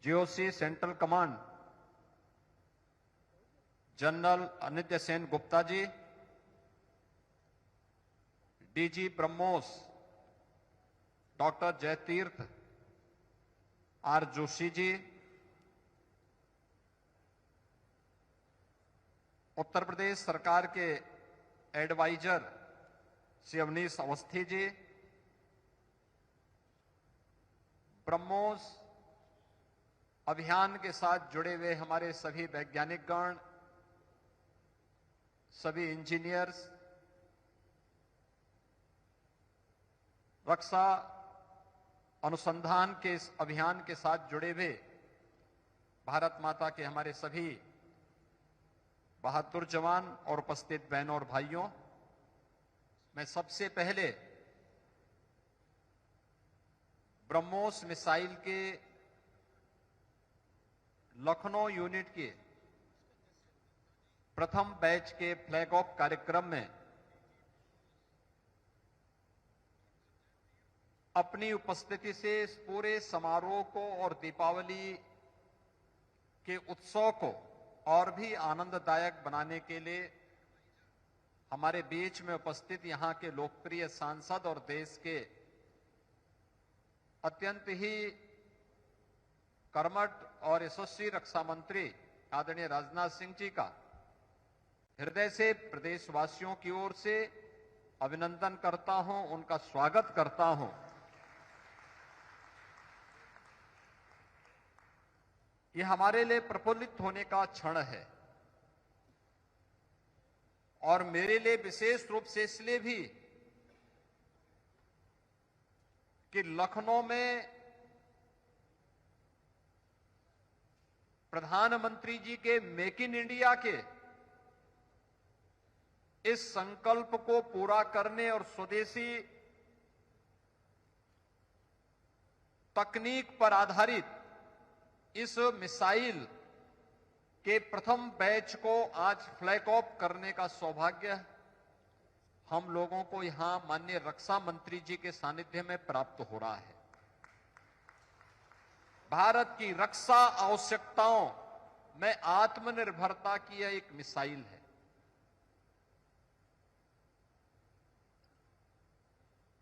GOC central command general Anitya Sen Gupta ji, DG BrahMos doctor Jayatirtha R Joshi ji, Uttar Pradesh सरकार के adviser Shri Awanish Awasthi ji, BrahMos अभियान के साथ जुड़े हुए हमारे सभी वैज्ञानिकगण, सभी इंजीनियर्स, रक्षा अनुसंधान के इस अभियान के साथ जुड़े हुए भारत माता के हमारे सभी बहादुर जवान और उपस्थित बहनों और भाइयों, मैं सबसे पहले ब्रह्मोस मिसाइल के लखनऊ यूनिट के प्रथम बैच के फ्लैग ऑफ कार्यक्रम में अपनी उपस्थिति से इस पूरे समारोह को और दीपावली के उत्सव को और भी आनंददायक बनाने के लिए हमारे बीच में उपस्थित यहां के लोकप्रिय सांसद और देश के अत्यंत ही कर्मठ और यशस्वी रक्षा मंत्री आदरणीय राजनाथ सिंह जी का हृदय से प्रदेशवासियों की ओर से अभिनंदन करता हूं, उनका स्वागत करता हूं। यह हमारे लिए प्रफुल्लित होने का क्षण है और मेरे लिए विशेष रूप से इसलिए भी कि लखनऊ में प्रधानमंत्री जी के मेक इन इंडिया के इस संकल्प को पूरा करने और स्वदेशी तकनीक पर आधारित इस मिसाइल के प्रथम बैच को आज फ्लैग ऑफ करने का सौभाग्य हम लोगों को यहां माननीय रक्षा मंत्री जी के सानिध्य में प्राप्त हो रहा है। भारत की रक्षा आवश्यकताओं में आत्मनिर्भरता की यह एक मिसाइल है।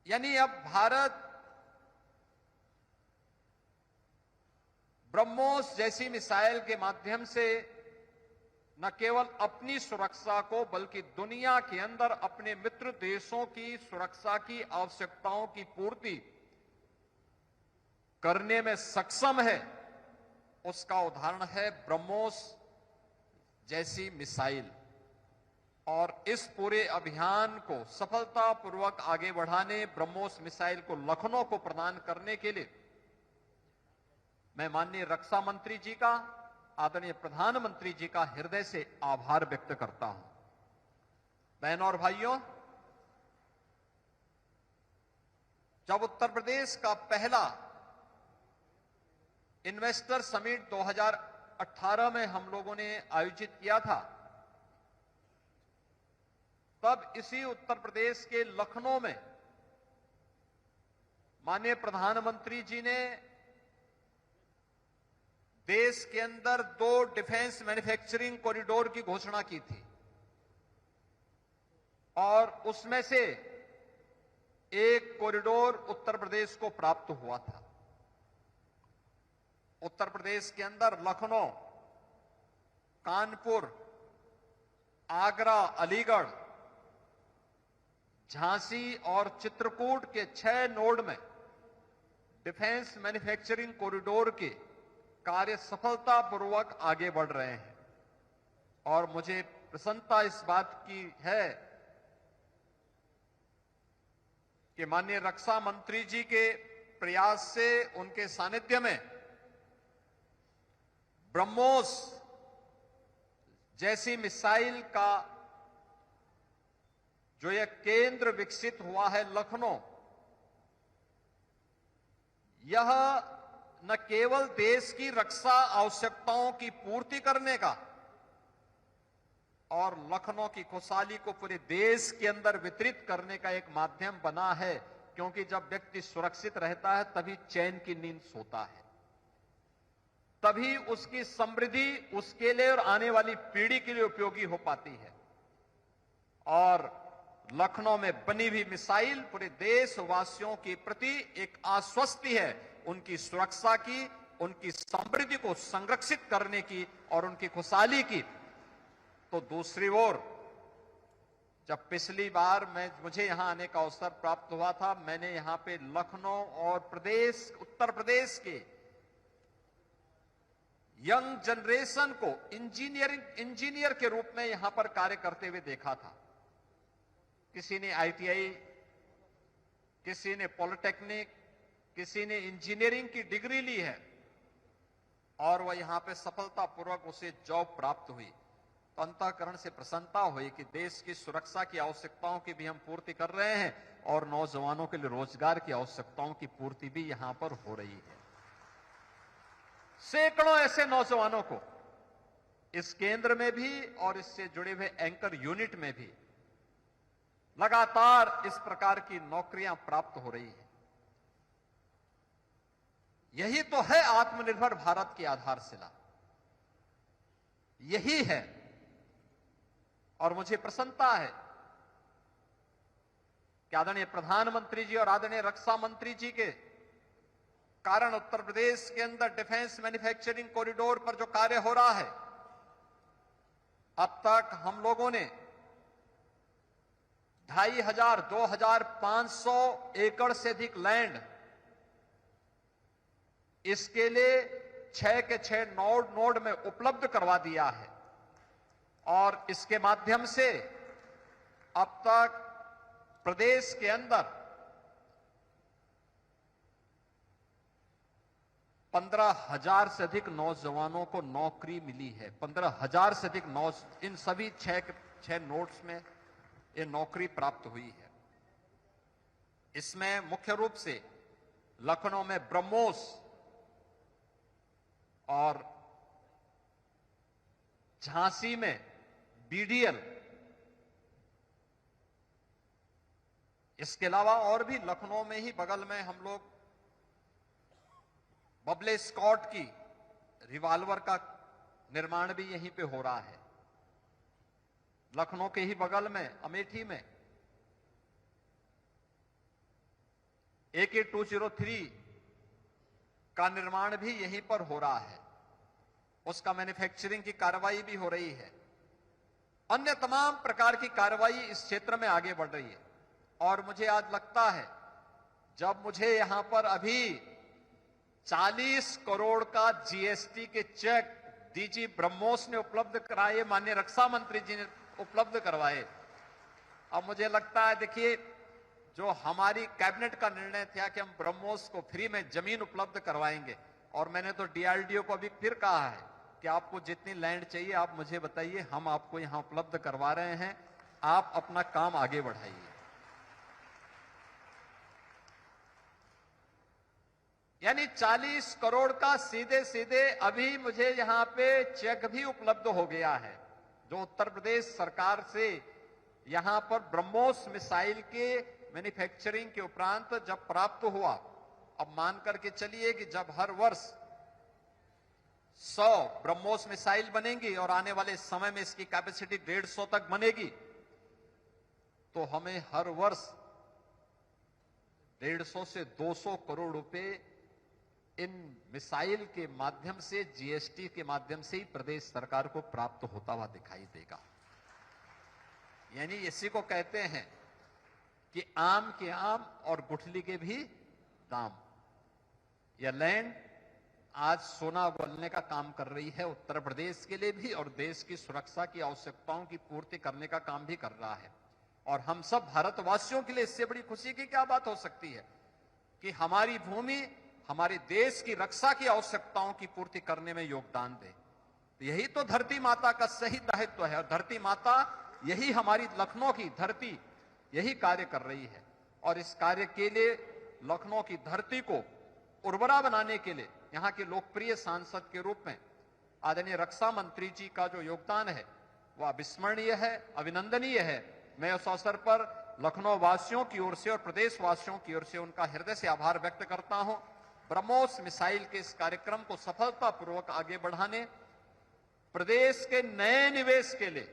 यानी अब भारत ब्रह्मोस जैसी मिसाइल के माध्यम से न केवल अपनी सुरक्षा को बल्कि दुनिया के अंदर अपने मित्र देशों की सुरक्षा की आवश्यकताओं की पूर्ति करने में सक्षम है, उसका उदाहरण है ब्रह्मोस जैसी मिसाइल। और इस पूरे अभियान को सफलतापूर्वक आगे बढ़ाने, ब्रह्मोस मिसाइल को लखनऊ को प्रदान करने के लिए मैं माननीय रक्षा मंत्री जी का, आदरणीय प्रधानमंत्री जी का हृदय से आभार व्यक्त करता हूं। बहनों और भाइयों, जब उत्तर प्रदेश का पहला इन्वेस्टर समिट 2018 में हम लोगों ने आयोजित किया था, तब इसी उत्तर प्रदेश के लखनऊ में माननीय प्रधानमंत्री जी ने देश के अंदर 2 डिफेंस मैन्युफैक्चरिंग कॉरिडोर की घोषणा की थी और उसमें से एक कॉरिडोर उत्तर प्रदेश को प्राप्त हुआ था। उत्तर प्रदेश के अंदर लखनऊ, कानपुर, आगरा, अलीगढ़, झांसी और चित्रकूट के 6 नोड में डिफेंस मैन्युफैक्चरिंग कॉरिडोर के कार्य सफलतापूर्वक आगे बढ़ रहे हैं और मुझे प्रसन्नता इस बात की है कि माननीय रक्षा मंत्री जी के प्रयास से, उनके सानिध्य में ब्रह्मोस जैसी मिसाइल का जो यह केंद्र विकसित हुआ है लखनऊ, यह न केवल देश की रक्षा आवश्यकताओं की पूर्ति करने का और लखनऊ की खुशहाली को पूरे देश के अंदर वितरित करने का एक माध्यम बना है, क्योंकि जब व्यक्ति सुरक्षित रहता है तभी चैन की नींद सोता है। तभी उसकी समृद्धि उसके लिए और आने वाली पीढ़ी के लिए उपयोगी हो पाती है। और लखनऊ में बनी हुई मिसाइल पूरे देशवासियों के प्रति एक आश्वस्ति है, उनकी सुरक्षा की, उनकी समृद्धि को संरक्षित करने की और उनकी खुशहाली की। तो दूसरी ओर जब पिछली बार मुझे यहां आने का अवसर प्राप्त हुआ था, मैंने यहां पे लखनऊ और उत्तर प्रदेश के यंग जनरेशन को इंजीनियर के रूप में यहां पर कार्य करते हुए देखा था। किसी ने आईटीआई, किसी ने पॉलिटेक्निक, किसी ने इंजीनियरिंग की डिग्री ली है और वह यहां पे सफलतापूर्वक उसे जॉब प्राप्त हुई। तो अंतःकरण से प्रसन्नता हुई कि देश की सुरक्षा की आवश्यकताओं की भी हम पूर्ति कर रहे हैं और नौजवानों के लिए रोजगार की आवश्यकताओं की पूर्ति भी यहां पर हो रही है। सैकड़ों ऐसे नौजवानों को इस केंद्र में भी और इससे जुड़े हुए एंकर यूनिट में भी लगातार इस प्रकार की नौकरियां प्राप्त हो रही है। यही तो है आत्मनिर्भर भारत की आधारशिला, यही है। और मुझे प्रसन्नता है कि आदरणीय प्रधानमंत्री जी और आदरणीय रक्षा मंत्री जी के कारण उत्तर प्रदेश के अंदर डिफेंस मैन्युफैक्चरिंग कॉरिडोर पर जो कार्य हो रहा है, अब तक हम लोगों ने 2500 2500 एकड़ से अधिक लैंड इसके लिए 6 के 6 नोड में उपलब्ध करवा दिया है। और इसके माध्यम से अब तक प्रदेश के अंदर 15,000 से अधिक नौजवानों को नौकरी मिली है। 15,000 से अधिक इन सभी 6 नोड्स में ये नौकरी प्राप्त हुई है। इसमें मुख्य रूप से लखनऊ में ब्रह्मोस और झांसी में बीडीएल, इसके अलावा और भी लखनऊ में ही बगल में हम लोग बबले स्कॉट की रिवॉल्वर का निर्माण भी यहीं पे हो रहा है। लखनऊ के ही बगल में अमेठी में AK-203 का निर्माण भी यहीं पर हो रहा है, उसका मैन्युफैक्चरिंग की कार्रवाई भी हो रही है। अन्य तमाम प्रकार की कार्रवाई इस क्षेत्र में आगे बढ़ रही है। और मुझे आज लगता है, जब मुझे यहां पर अभी 40 करोड़ का जीएसटी के चेक डीजी ब्रह्मोस ने उपलब्ध कराए, माननीय रक्षा मंत्री जी ने उपलब्ध करवाए, अब मुझे लगता है, देखिए, जो हमारी कैबिनेट का निर्णय था कि हम ब्रह्मोस को फ्री में जमीन उपलब्ध करवाएंगे, और मैंने तो डीआरडीओ को अभी फिर कहा है कि आपको जितनी लैंड चाहिए आप मुझे बताइए, हम आपको यहां उपलब्ध करवा रहे हैं, आप अपना काम आगे बढ़ाइए। यानी 40 करोड़ का सीधे सीधे अभी मुझे यहां पे चेक भी उपलब्ध हो गया है, जो उत्तर प्रदेश सरकार से यहां पर ब्रह्मोस मिसाइल के मैन्युफैक्चरिंग के उपरांत जब प्राप्त हुआ, अब मान करके चलिए कि जब हर वर्ष 100 ब्रह्मोस मिसाइल बनेंगी और आने वाले समय में इसकी कैपेसिटी 150 तक बनेगी, तो हमें हर वर्ष 150 से 200 करोड़ रुपए इन मिसाइल के माध्यम से, जीएसटी के माध्यम से ही प्रदेश सरकार को प्राप्त होता हुआ दिखाई देगा। यानी इसी को कहते हैं कि आम के आम और गुठली के भी दाम। यह लैंड आज सोना उगलने का काम कर रही है, उत्तर प्रदेश के लिए भी और देश की सुरक्षा की आवश्यकताओं की पूर्ति करने का काम भी कर रहा है। और हम सब भारतवासियों के लिए इससे बड़ी खुशी की क्या बात हो सकती है कि हमारी भूमि हमारे देश की रक्षा की आवश्यकताओं की पूर्ति करने में योगदान दे। तो यही तो धरती माता का सही दायित्व है, और धरती माता यही हमारी लखनऊ की धरती यही कार्य कर रही है। और इस कार्य के लिए लखनऊ की धरती को उर्वरा बनाने के लिए यहां के लोकप्रिय सांसद के रूप में आदरणीय रक्षा मंत्री जी का जो योगदान है वह अविस्मरणीय है, अभिनंदनीय है। मैं उस अवसर पर लखनऊ वासियों की ओर से और प्रदेश वासियों की ओर से उनका हृदय से आभार व्यक्त करता हूं। ब्रह्मोस मिसाइल के इस कार्यक्रम को सफलतापूर्वक आगे बढ़ाने, प्रदेश के नए निवेश के लिए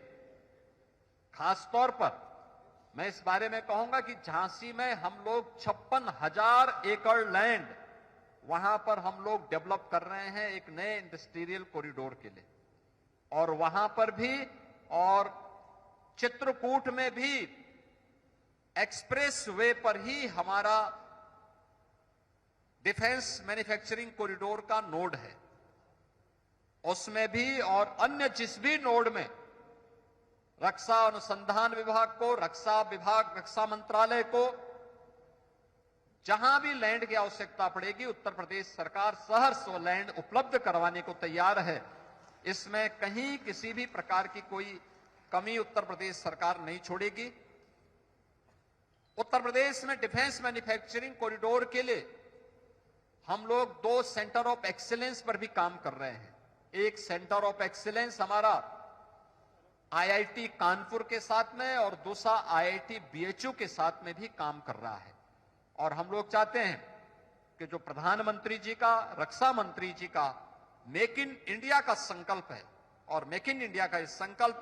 खासतौर पर मैं इस बारे में कहूंगा कि झांसी में हम लोग 56,000 एकड़ लैंड वहां पर हम लोग डेवलप कर रहे हैं एक नए इंडस्ट्रियल कॉरिडोर के लिए, और वहां पर भी और चित्रकूट में भी एक्सप्रेस वे पर ही हमारा डिफेंस मैन्युफैक्चरिंग कॉरिडोर का नोड है, उसमें भी और अन्य जिस भी नोड में रक्षा अनुसंधान विभाग को, रक्षा विभाग, रक्षा मंत्रालय को जहां भी लैंड की आवश्यकता पड़ेगी, उत्तर प्रदेश सरकार सहर्ष वो लैंड उपलब्ध करवाने को तैयार है। इसमें कहीं किसी भी प्रकार की कोई कमी उत्तर प्रदेश सरकार नहीं छोड़ेगी। उत्तर प्रदेश में डिफेंस मैन्युफैक्चरिंग कॉरिडोर के लिए हम लोग 2 सेंटर ऑफ एक्सीलेंस पर भी काम कर रहे हैं। एक सेंटर ऑफ एक्सीलेंस हमारा आईआईटी कानपुर के साथ में और दूसरा आईआईटी बीएचयू के साथ में भी काम कर रहा है। और हम लोग चाहते हैं कि जो प्रधानमंत्री जी का, रक्षा मंत्री जी का मेक इन इंडिया का संकल्प है, और मेक इन इंडिया का इस संकल्प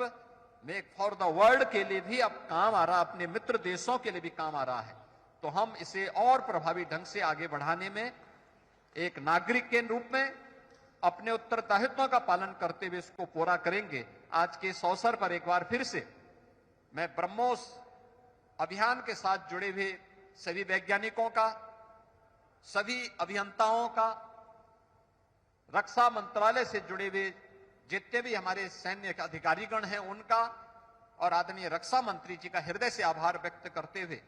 मेक फॉर द वर्ल्ड के लिए भी अब काम आ रहा, अपने मित्र देशों के लिए भी काम आ रहा है। तो हम इसे और प्रभावी ढंग से आगे बढ़ाने में एक नागरिक के रूप में अपने उत्तरदायित्वों का पालन करते हुए इसको पूरा करेंगे। आज के इस अवसर पर एक बार फिर से मैं ब्रह्मोस अभियान के साथ जुड़े हुए सभी वैज्ञानिकों का, सभी अभियंताओं का, रक्षा मंत्रालय से जुड़े हुए जितने भी हमारे सैन्य अधिकारीगण हैं उनका, और आदरणीय रक्षा मंत्री जी का हृदय से आभार व्यक्त करते हुए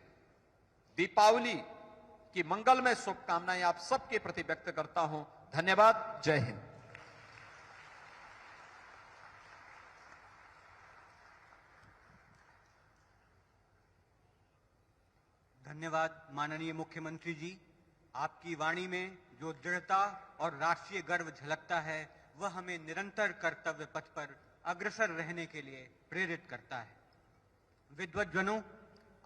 दीपावली की मंगलमय शुभकामनाएं आप सबके प्रति व्यक्त करता हूं। धन्यवाद। जय हिंद। धन्यवाद माननीय मुख्यमंत्री जी। आपकी वाणी में जो दृढ़ता और राष्ट्रीय गर्व झलकता है वह हमें निरंतर कर्तव्य पथ पर अग्रसर रहने के लिए प्रेरित करता है। विद्वज्जनों,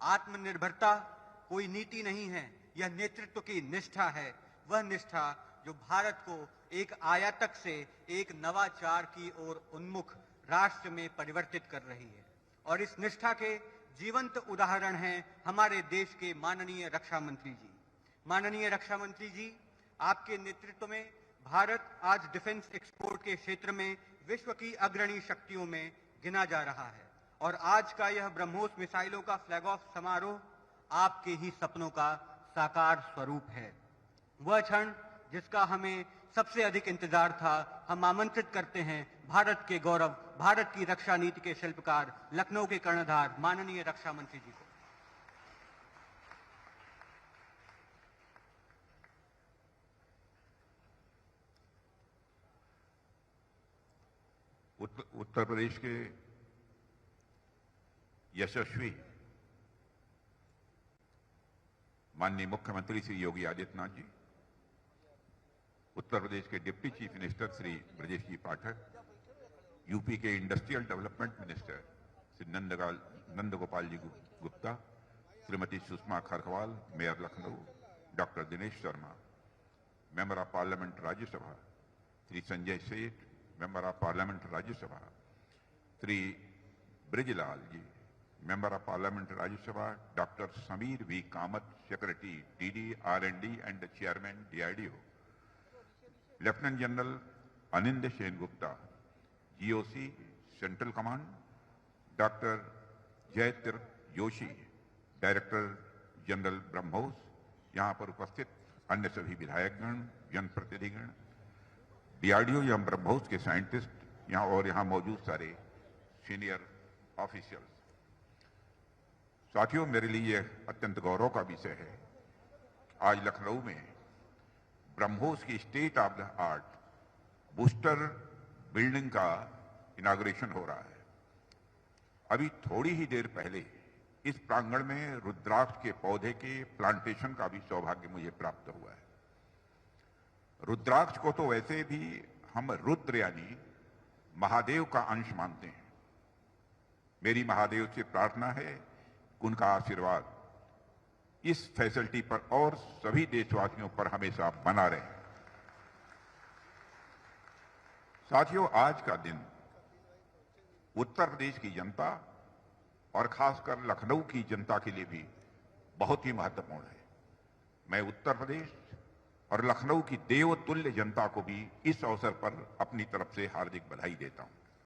आत्मनिर्भरता कोई नीति नहीं है, यह नेतृत्व की निष्ठा है। वह निष्ठा जो भारत को एक आयातक से एक नवाचार की ओर उन्मुख राष्ट्र में परिवर्तित कर रही है, और इस निष्ठा के जीवंत उदाहरण हैं हमारे देश के माननीय रक्षा मंत्री जी। माननीय रक्षा मंत्री जी, आपके नेतृत्व में भारत आज डिफेंस एक्सपोर्ट के क्षेत्र में विश्व की अग्रणी शक्तियों में गिना जा रहा है, और आज का यह ब्रह्मोस मिसाइलों का फ्लैग ऑफ समारोह आपके ही सपनों का साकार स्वरूप है। वह क्षण जिसका हमें सबसे अधिक इंतजार था, हम आमंत्रित करते हैं भारत के गौरव, भारत की रक्षा नीति के शिल्पकार, लखनऊ के कर्णधार माननीय रक्षा मंत्री जी को। उत्तर प्रदेश के यशस्वी माननीय मुख्यमंत्री श्री योगी आदित्यनाथ जी, उत्तर प्रदेश के deputy chief minister Shri Brajesh ji Pathak, UP के industrial development minister Shri Nandgopal ji Gupta, Shrimati Sushma Kharkwal, mayor Lucknow doctor Dinesh Sharma, member of parliament Rajya Sabha Shri Sanjay Seth, member of parliament Rajya Sabha Shri Brijlal ji, member of parliament Rajya Sabha doctor Sameer V Kamat, secretary DD R&D and chairman DRDO, lieutenant general Anind Sen Gupta, GOC central command, doctor Jayatirtha Joshi, director general BrahMos, यहाँ पर उपस्थित अन्य सभी विधायकगण, जनप्रतिनिधिगण, DRDO एवं ब्रह्मोस के scientist यहाँ और यहाँ मौजूद सारे सीनियर ऑफिशियल्स। साथियों, मेरे लिए यह अत्यंत गौरव का विषय है आज लखनऊ में ब्रह्मोस की state of the art booster building का इनाग्रेशन हो रहा है। अभी थोड़ी ही देर पहले इस प्रांगण में रुद्राक्ष के पौधे के प्लांटेशन का भी सौभाग्य मुझे प्राप्त हुआ है। रुद्राक्ष को तो वैसे भी हम रुद्र यानी महादेव का अंश मानते हैं। मेरी महादेव से प्रार्थना है कि उनका आशीर्वाद इस फैसिलिटी पर और सभी देशवासियों पर हमेशा बना रहे। साथियों, आज का दिन उत्तर प्रदेश की जनता और खासकर लखनऊ की जनता के लिए भी बहुत ही महत्वपूर्ण है। मैं उत्तर प्रदेश और लखनऊ की देवतुल्य जनता को भी इस अवसर पर अपनी तरफ से हार्दिक बधाई देता हूं।